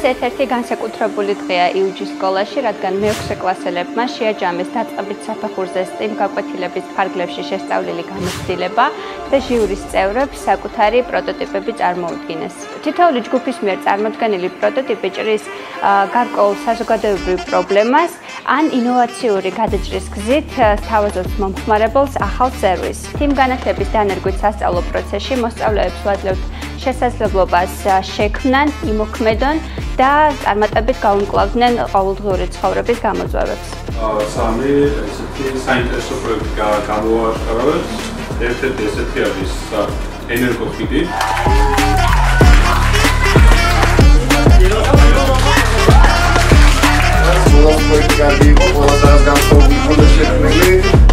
ერთ-ერთი განსაკუთრებული დღეა იუჯის სკოლაში, რადგან მე-6 კლასელებმა შეაჯამეს დაწყებით საფეხურზე STEM გაკვეთილების ფარგლებში შესწავლილი გამოცდილება და ჟიურის წევრებს საკუთარი პროტოტიპები წარმოუდგინეს. თითოეული ჯგუფის მიერ წარმოდგენილი პროტოტიპი ჭრის გარკვეულ საზოგადოებრივ პრობლემას ან ინოვაციური გადაჭრის გზით თავაზობს მომხმარებელს ახალ სერვისს. თიმ განათლების დანერგვით სასწავლო პროცესში მოსწავლეებს ვაძლევთ შესაძლებლობას შექმნან, იმოქმედონ და წარმატებით გაუმკლავდნენ ყოველდღიური ცხოვრების გამოწვევებს. სამი ესეთი საინტერესო პროექტი გამოვაშკარავეთ. ერთ-ერთი ესეთი არის ენერგოფიდი. პროექტი გამიგო, ყველა დარგანსწორებული შექმნილი.